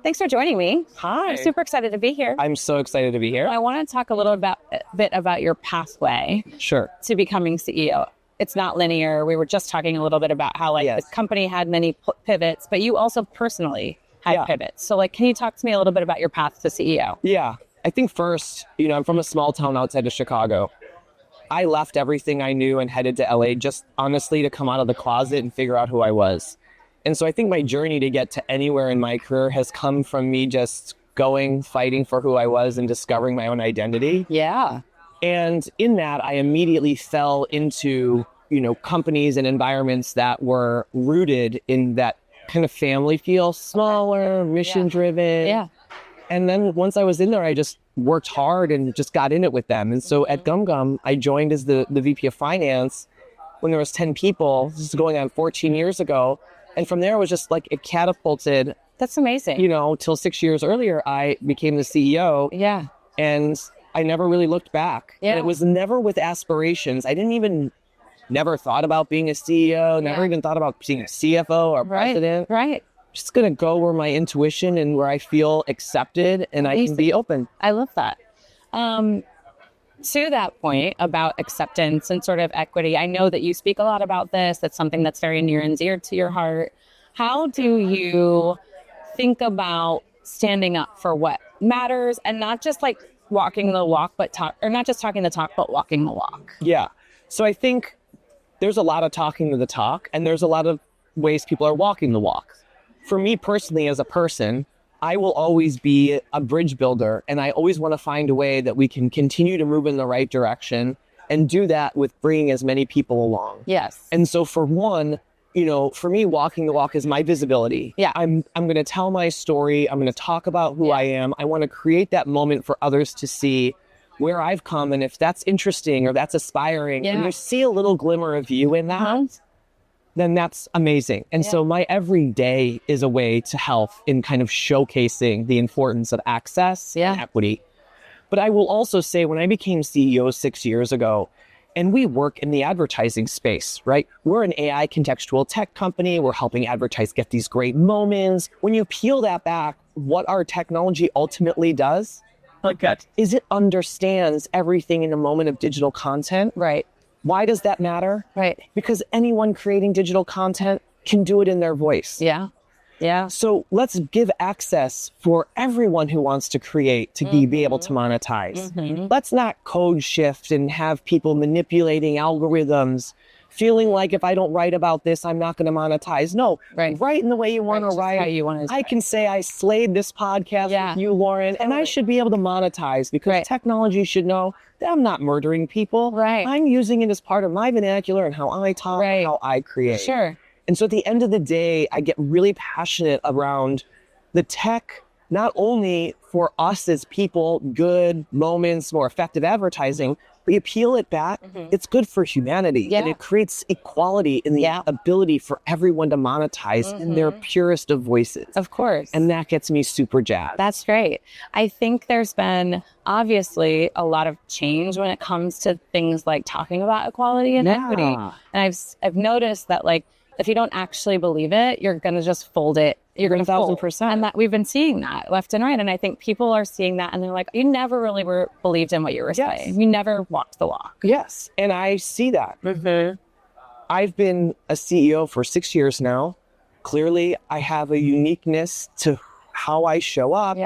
Thanks for joining me. Hi. I'm super excited to be here. I'm so excited to be here. I want to talk a little bit about your pathway Sure. to becoming CEO. It's not linear. We were just talking a little bit about how the company had many pivots, but you also personally had pivots. So can you talk to me a little bit about your path to CEO? Yeah. I think first, I'm from a small town outside of Chicago. I left everything I knew and headed to LA just honestly to come out of the closet and figure out who I was. And so I think my journey to get to anywhere in my career has come from me just fighting for who I was and discovering my own identity. Yeah. And in that, I immediately fell into, companies and environments that were rooted in that kind of family feel, smaller, mission-driven. Yeah. And then once I was in there, I just worked hard and just got in it with them. And so at GumGum, I joined as the VP of Finance when there was 10 people. This is going on 14 years ago. And from there, it was just it catapulted. That's amazing. Till 6 years earlier, I became the CEO. Yeah. And I never really looked back. Yeah. And it was never with aspirations. I never thought about being a CEO, never even thought about being a CFO or president. Right. Just going to go where my intuition and where I feel accepted and I can be open. I love that. To that point about acceptance and sort of equity, I know that you speak a lot about this. That's something that's very near and dear to your heart. How do you think about standing up for what matters and not just walking the walk, not just talking the talk, but walking the walk? Yeah. So I think there's a lot of talking to the talk and there's a lot of ways people are walking the walk. For me personally, as a person, I will always be a bridge builder, and I always want to find a way that we can continue to move in the right direction and do that with bringing as many people along. Yes. And so for one, for me, walking the walk is my visibility. Yeah. I'm going to tell my story. I'm going to talk about who I am. I want to create that moment for others to see where I've come, and if that's interesting or that's aspiring, and you see a little glimmer of you in that, then that's amazing. And so my every day is a way to help in kind of showcasing the importance of access and equity. But I will also say when I became CEO 6 years ago, and we work in the advertising space, right? We're an AI contextual tech company. We're helping advertisers get these great moments. When you peel that back, what our technology ultimately does is it understands everything in a moment of digital content. Right. Why does that matter? Right. Because anyone creating digital content can do it in their voice. Yeah. Yeah. So let's give access for everyone who wants to create to be able to monetize. Let's not code shift and have people manipulating algorithms, feeling like if I don't write about this, I'm not going to monetize. No, write in the way you want to write. How you want to. I can say I slayed this podcast with you, Lauren, and I should be able to monetize because technology should know that I'm not murdering people. Right. I'm using it as part of my vernacular and how I talk, and how I create. Sure. And so at the end of the day, I get really passionate around the tech, not only for us as people, good moments, more effective advertising, but you peel it back, it's good for humanity. And it creates equality in the ability for everyone to monetize in their purest of voices. Of course. And that gets me super jazzed. That's great. I think there's been obviously a lot of change when it comes to things like talking about equality and equity. And I've noticed that if you don't actually believe it, you're going to just fold it. You're going to 1,000%. And that we've been seeing that left and right. And I think people are seeing that and they're like, you never really believed in what you were saying. You never walked the walk. Yes. And I see that. I've been a CEO for 6 years now. Clearly, I have a uniqueness to how I show up,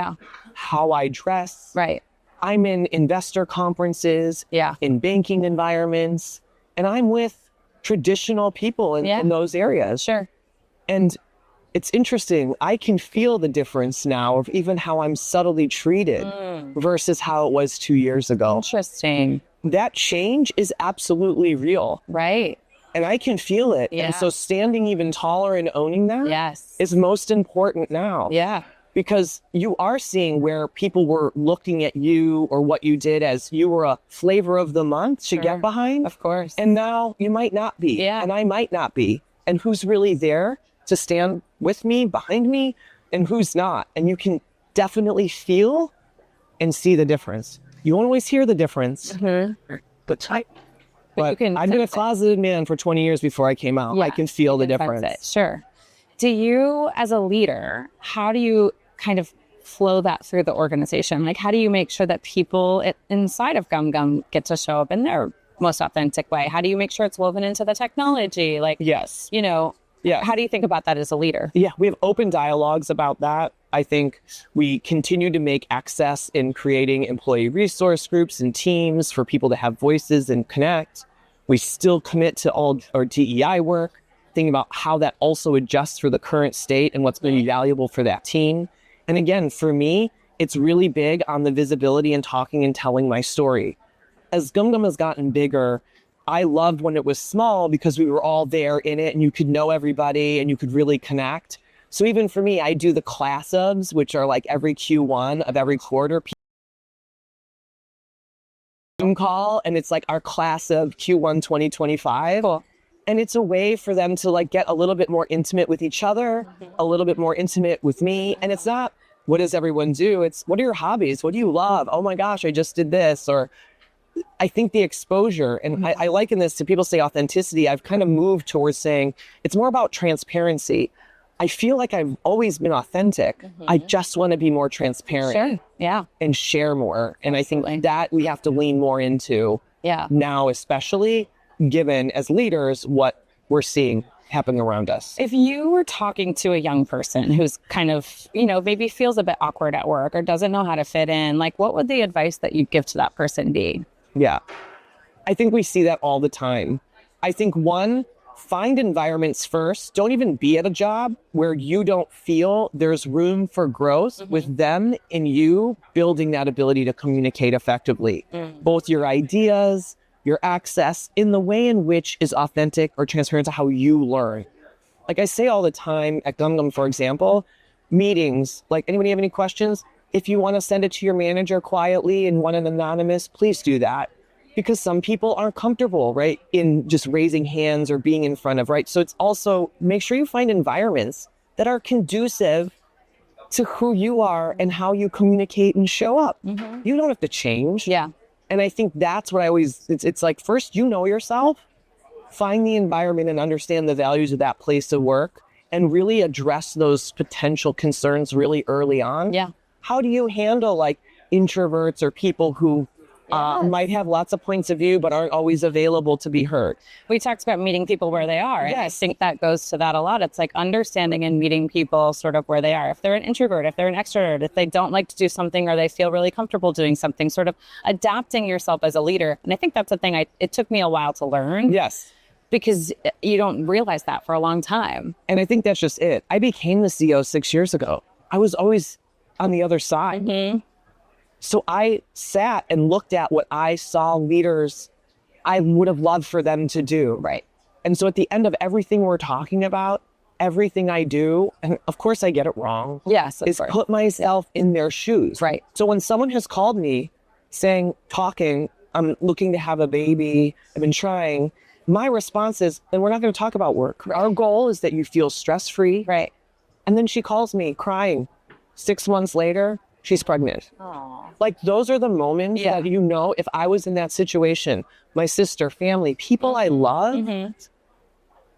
how I dress. Right. I'm in investor conferences, in banking environments, and I'm with traditional people in those areas. Sure. And it's interesting. I can feel the difference now of even how I'm subtly treated versus how it was 2 years ago. Interesting. That change is absolutely real. Right. And I can feel it. Yeah. And so standing even taller and owning that is most important now. Yeah. Because you are seeing where people were looking at you or what you did as you were a flavor of the month to get behind. Of course. And now you might not be. Yeah. And I might not be. And who's really there to stand with me, behind me, and who's not. And you can definitely feel and see the difference. You won't always hear the difference. But I've been a closeted man for 20 years before I came out. I can feel the difference. Sure. Do you, as a leader, how do you kind of flow that through the organization? Like, how do you make sure that people inside of GumGum get to show up in their most authentic way? How do you make sure it's woven into the technology? Like, yes. How do you think about that as a leader? Yeah, we have open dialogues about that. I think we continue to make access in creating employee resource groups and teams for people to have voices and connect. We still commit to all our DEI work, thinking about how that also adjusts for the current state and what's going to be valuable for that team. And again, for me, it's really big on the visibility and talking and telling my story. As GumGum has gotten bigger, I loved when it was small because we were all there in it and you could know everybody and you could really connect. So even for me, I do the class ups, which are like every Q1 of every quarter Zoom call, and it's like our class of Q1 2025. Cool. And it's a way for them to like get a little bit more intimate with each other, a little bit more intimate with me. And it's not, what does everyone do? It's, what are your hobbies? What do you love? Oh my gosh, I just did this. Or I think the exposure, and I liken this to people say authenticity. I've kind of moved towards saying it's more about transparency. I feel like I've always been authentic. I just want to be more transparent. Sure. Yeah. And share more. And I think that we have to lean more into now, especially given as leaders what we're seeing happening around us. If you were talking to a young person who's kind of, maybe feels a bit awkward at work or doesn't know how to fit in, like what would the advice that you'd give to that person be? Yeah, I think we see that all the time. I think one, find environments first. Don't even be at a job where you don't feel there's room for growth with them and you building that ability to communicate effectively. Both your ideas, your access in the way in which is authentic or transparent to how you learn. Like I say all the time at GumGum, for example, meetings, like anybody have any questions? If you want to send it to your manager quietly and want an anonymous, please do that. Because some people aren't comfortable, right, in just raising hands or being in front of, right? So it's also, make sure you find environments that are conducive to who you are and how you communicate and show up. You don't have to change. Yeah. And I think that's what I always, it's like, first, you know yourself, find the environment and understand the values of that place of work and really address those potential concerns really early on. Yeah. How do you handle like introverts or people who might have lots of points of view but aren't always available to be heard? We talked about meeting people where they are. And I think that goes to that a lot. It's like understanding and meeting people sort of where they are. If they're an introvert, if they're an extrovert, if they don't like to do something or they feel really comfortable doing something, sort of adapting yourself as a leader. And I think that's the thing it took me a while to learn. Yes. Because you don't realize that for a long time. And I think that's just it. I became the CEO 6 years ago. I was always on the other side. So I sat and looked at what I saw leaders I would have loved for them to do. Right. And so at the end of everything we're talking about, everything I do, and of course I get it wrong, is put myself in their shoes. Right. So when someone has called me saying, I'm looking to have a baby, I've been trying, my response is, then we're not going to talk about work. Our goal is that you feel stress-free. Right. And then she calls me crying. 6 months later, she's pregnant. Aww. Like those are the moments that, if I was in that situation, my sister, family, people I love,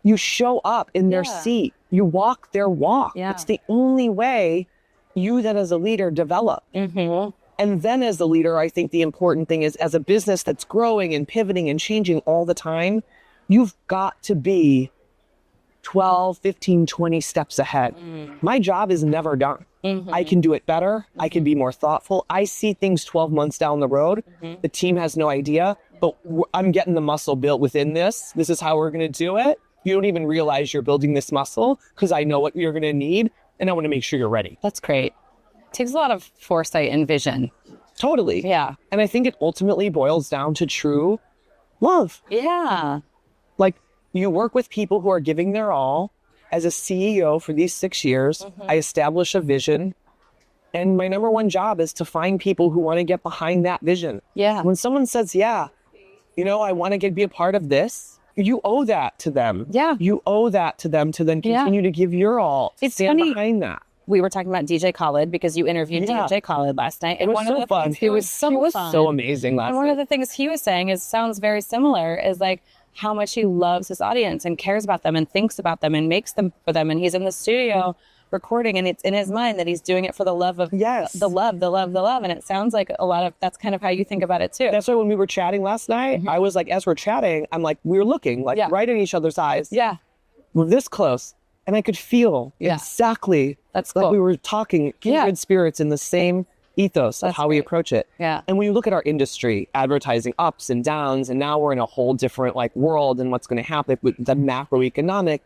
you show up in their seat. You walk their walk. Yeah. It's the only way you then as a leader develop. And then as a leader, I think the important thing is as a business that's growing and pivoting and changing all the time, you've got to be 12, 15, 20 steps ahead. My job is never done. I can do it better. I can be more thoughtful. I see things 12 months down the road. The team has no idea, but I'm getting the muscle built within this. This is how we're going to do it. You don't even realize you're building this muscle because I know what you're going to need and I want to make sure you're ready. That's great. It takes a lot of foresight and vision. Totally. Yeah. And I think it ultimately boils down to true love. Yeah. Like you work with people who are giving their all. As a CEO for these 6 years, I establish a vision. And my number one job is to find people who want to get behind that vision. Yeah. When someone says, I want to be a part of this, you owe that to them. Yeah. You owe that to them to then continue to give your all. It's stand funny. behind that. We were talking about DJ Khaled because you interviewed DJ Khaled last night. It was so fun. It was so fun. So amazing last night. And one of the things he was saying sounds very similar, is like how much he loves his audience and cares about them and thinks about them and makes them for them. And he's in the studio recording, and it's in his mind that he's doing it for the love of Yes. the love. And it sounds like a lot of that's kind of how you think about it too. That's why when we were chatting last night, I was like, as we're chatting, I'm like, we were looking like right in each other's eyes. Yeah. We're this close. And I could feel exactly that's like cool. we were talking kindred spirits in the same ethos of how we approach it. Yeah. And when you look at our industry, advertising ups and downs, and now we're in a whole different like world and what's going to happen with the macroeconomic,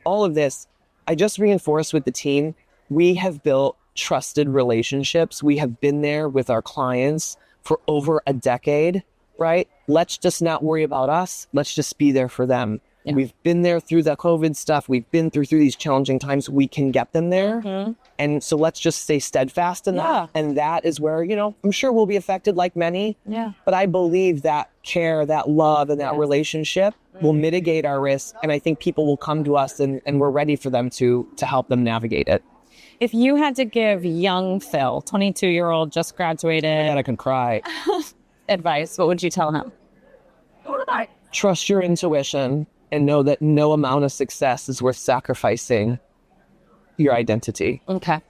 all of this, I just reinforced with the team, we have built trusted relationships. We have been there with our clients for over a decade, right? Let's just not worry about us. Let's just be there for them. Yeah. We've been there through the COVID stuff. We've been through these challenging times. We can get them there. And so let's just stay steadfast in that. And that is where, you know, I'm sure we'll be affected like many. Yeah. But I believe that care, that love, and that relationship will mitigate our risk. And I think people will come to us and we're ready for them to help them navigate it. If you had to give young Phil, 22-year-old, just graduated, I can cry. advice, what would you tell him? Trust your intuition and know that no amount of success is worth sacrificing your identity. Okay.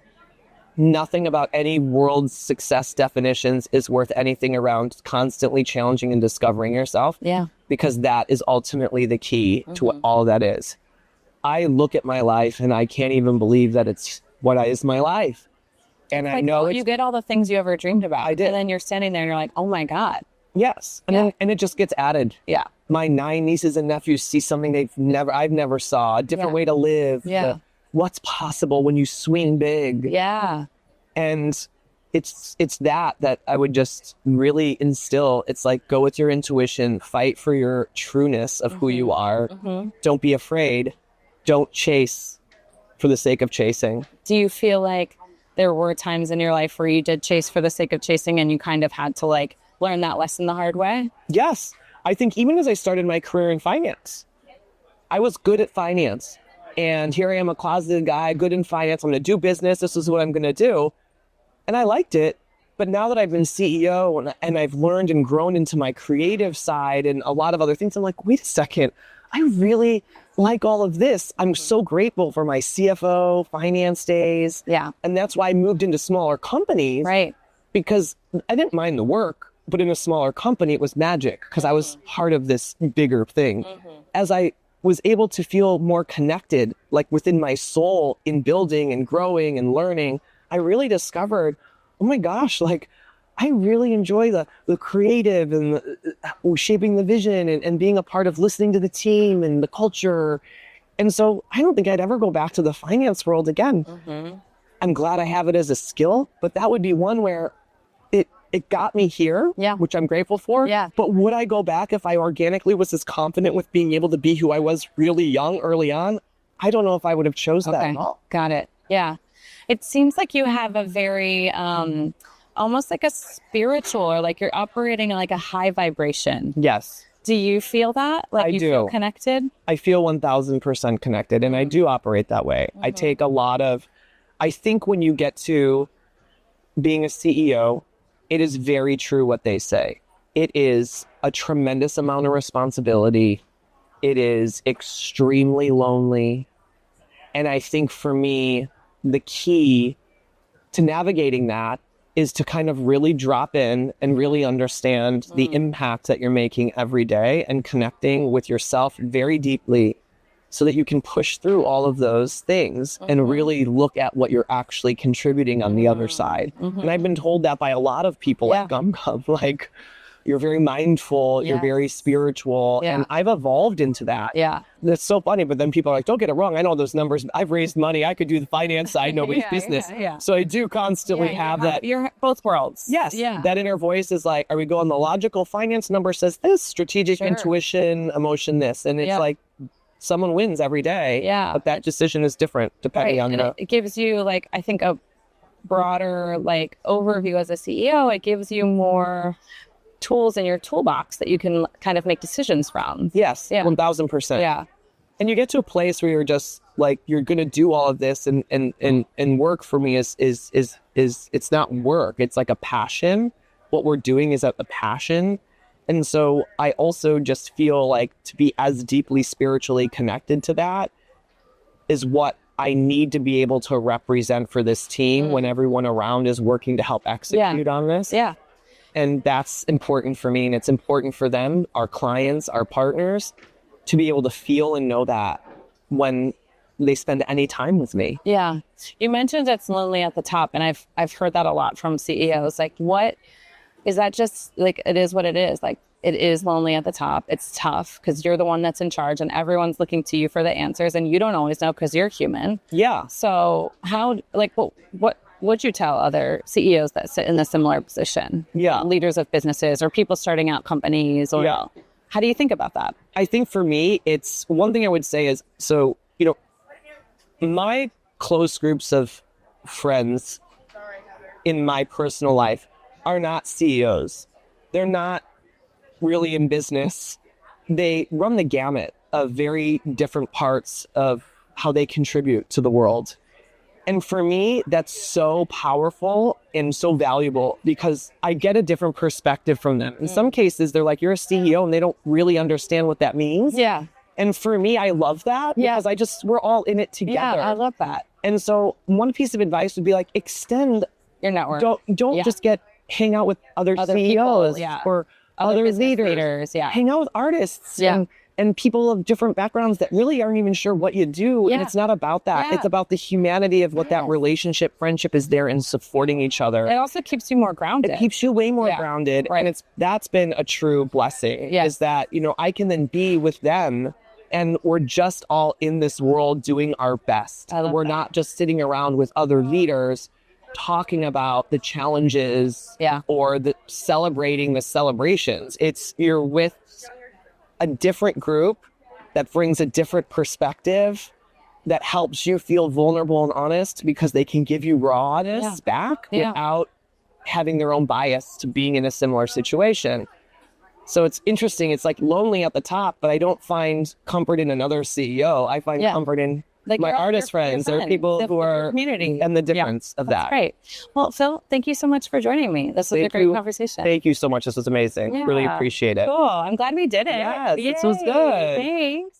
Nothing about any world's success definitions is worth anything around constantly challenging and discovering yourself. Yeah. Because that is ultimately the key to what all that is. I look at my life and I can't even believe that it's what is my life. And I know you get all the things you ever dreamed about. I did. And then you're standing there and you're like, oh my God. Yes. And then, and it just gets added. Yeah. My 9 nieces and nephews see something I've never saw, a different way to live. Yeah. What's possible when you swing big. Yeah. And it's that I would just really instill. It's like, go with your intuition, fight for your trueness of who you are. Don't be afraid. Don't chase for the sake of chasing. Do you feel like there were times in your life where you did chase for the sake of chasing and you kind of had to like learn that lesson the hard way? Yes. I think even as I started my career in finance, I was good at finance. And here I am, a closeted guy, good in finance. I'm going to do business. This is what I'm going to do. And I liked it. But now that I've been CEO and I've learned and grown into my creative side and a lot of other things, I'm like, wait a second, I really like all of this. I'm so grateful for my CFO finance days. Yeah. And that's why I moved into smaller companies. Right. Because I didn't mind the work, but in a smaller company, it was magic because I was part of this bigger thing. As I was able to feel more connected, like within my soul in building and growing and learning, I really discovered, oh my gosh, like I really enjoy the creative and shaping the vision and being a part of listening to the team and the culture. And so I don't think I'd ever go back to the finance world again. I'm glad I have it as a skill, but that would be one where it got me here, which I'm grateful for. Yeah. But would I go back if I organically was as confident with being able to be who I was really young early on? I don't know if I would have chose that at all. Got it. Yeah. It seems like you have a very, almost like a spiritual, or like you're operating like a high vibration. Yes. Do you feel that? Like I you do. feel connected? I feel 1000% connected, and I do operate that way. I take a lot of, I think when you get to being a CEO, it is very true what they say. It is a tremendous amount of responsibility. It is extremely lonely. And I think for me, the key to navigating that is to kind of really drop in and really understand the impact that you're making every day and connecting with yourself very deeply so that you can push through all of those things and really look at what you're actually contributing on the other side. And I've been told that by a lot of people at GumGum, like, you're very mindful, you're very spiritual, and I've evolved into that. Yeah. That's so funny, but then people are like, don't get it wrong, I know those numbers, I've raised money, I could do the finance side, nobody's business. So I do constantly have that. You're both worlds. Yes, that inner voice is like, are we going the logical finance number says this, strategic intuition, emotion this, and it's like, someone wins every day, but that decision is different depending on the... It gives you, like, I think a broader, like, overview as a CEO. It gives you more tools in your toolbox that you can kind of make decisions from. Yes, 1000%. Yeah. And you get to a place where you're just like, you're going to do all of this and work for me is it's not work. It's like a passion. What we're doing is a passion. And so I also just feel like to be as deeply spiritually connected to that is what I need to be able to represent for this team when everyone around is working to help execute on this. Yeah. And that's important for me. And it's important for them, our clients, our partners, to be able to feel and know that when they spend any time with me. Yeah. You mentioned it's lonely at the top, and I've heard that a lot from CEOs. Like, what is that? Just like, it is what it is. Like, it is lonely at the top. It's tough because you're the one that's in charge and everyone's looking to you for the answers, and you don't always know because you're human. Yeah. So how, like, what would you tell other CEOs that sit in a similar position? Yeah. Leaders of businesses or people starting out companies, or how do you think about that? I think for me, it's one thing I would say is, so, my close groups of friends in my personal life are not CEOs. They're not really in business. They run the gamut of very different parts of how they contribute to the world. And for me, that's so powerful and so valuable because I get a different perspective from them. In some cases, they're like, you're a CEO, and they don't really understand what that means. Yeah. And for me, I love that because we're all in it together. Yeah, I love that. And so one piece of advice would be like, extend your network. Don't just hang out with other CEOs or other leaders. Hang out with artists and people of different backgrounds that really aren't even sure what you do. And it's not about that. It's about the humanity of what that relationship, friendship is there in supporting each other. It also keeps you more grounded. It keeps you way more grounded. Right. And that's been a true blessing is that, I can then be with them and we're just all in this world doing our best. We're not just sitting around with other leaders talking about the challenges or celebrating the celebrations. You're with a different group that brings a different perspective that helps you feel vulnerable and honest because they can give you raw honest back without having their own bias to being in a similar situation. So it's interesting. It's like lonely at the top, but I don't find comfort in another CEO. I find comfort in like my artist friends. There are people who are community and the difference of that. Great. Well, Phil, thank you so much for joining me. This was a great conversation. Thank you so much. This was amazing. Really appreciate it. Cool. I'm glad we did it. Yes, this was good. Thanks.